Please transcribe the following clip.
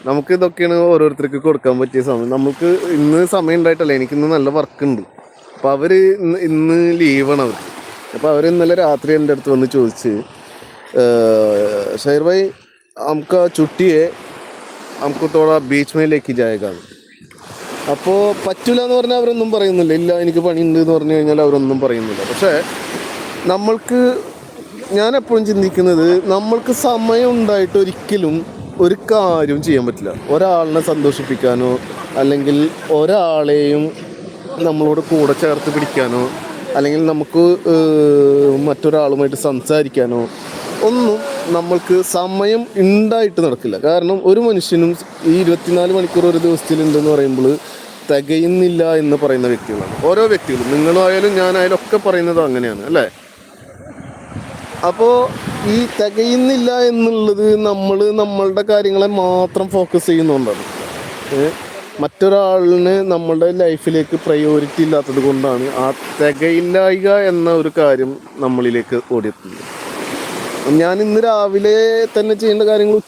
നമുക്ക് ഇതൊക്കെയാണ് ഓരോരുത്തർക്ക് കൊടുക്കാൻ പറ്റിയ സമയം. നമുക്ക് ഇന്ന് സമയം ഉണ്ടായിട്ടല്ല, എനിക്കിന്ന് നല്ല വർക്ക് ഉണ്ട്. അപ്പോൾ അവർ ഇന്ന് ലീവാണ് അവർക്ക്. അപ്പോൾ അവർ ഇന്നലെ രാത്രി എൻ്റെ അടുത്ത് വന്ന് ചോദിച്ച്, ഷെയർ ഭായി നമുക്ക് ചുട്ടിയെ നമുക്ക് തോടാ ബീച്ച് മേലേക്ക് ജായകാണ്. അപ്പോൾ പറ്റൂല എന്ന് പറഞ്ഞാൽ അവരൊന്നും പറയുന്നില്ല. ഇല്ല എനിക്ക് പണിയുണ്ട് എന്ന് പറഞ്ഞു കഴിഞ്ഞാൽ അവരൊന്നും പറയുന്നില്ല. പക്ഷേ നമ്മൾക്ക്, ഞാൻ എപ്പോഴും ചിന്തിക്കുന്നത്, നമ്മൾക്ക് സമയം ഉണ്ടായിട്ട് ഒരിക്കലും ഒരു കാര്യം ചെയ്യാൻ പറ്റില്ല. ഒരാളിനെ സന്തോഷിപ്പിക്കാനോ അല്ലെങ്കിൽ ഒരാളെയും നമ്മളോട് കൂടെ ചേർത്ത് പിടിക്കാനോ അല്ലെങ്കിൽ നമുക്ക് മറ്റൊരാളുമായിട്ട് സംസാരിക്കാനോ ഒന്നും നമ്മൾക്ക് സമയം ഉണ്ടായിട്ട് നടക്കില്ല. കാരണം ഒരു മനുഷ്യനും ഈ 24 മണിക്കൂർ ഒരു ദിവസത്തിലുണ്ടെന്ന് പറയുമ്പോൾ തികയുന്നില്ല എന്ന് പറയുന്ന വ്യക്തികളാണ് ഓരോ വ്യക്തികളും. നിങ്ങളായാലും ഞാനായാലും ഒക്കെ പറയുന്നത് അങ്ങനെയാണ് അല്ലേ? അപ്പോൾ ഈ തികയുന്നില്ല എന്നുള്ളത് നമ്മൾ നമ്മളുടെ കാര്യങ്ങളെ മാത്രം ഫോക്കസ് ചെയ്യുന്നതുകൊണ്ടാണ്. മറ്റൊരാളിന് നമ്മളുടെ ലൈഫിലേക്ക് പ്രയോറിറ്റി ഇല്ലാത്തത് കൊണ്ടാണ് ആ തികയില്ലായ്ക എന്ന ഒരു കാര്യം നമ്മളിലേക്ക് ഓടിയെത്തുന്നത്. ഞാൻ ഇന്ന് രാവിലെ തന്നെ ചെയ്യേണ്ട കാര്യങ്ങൾ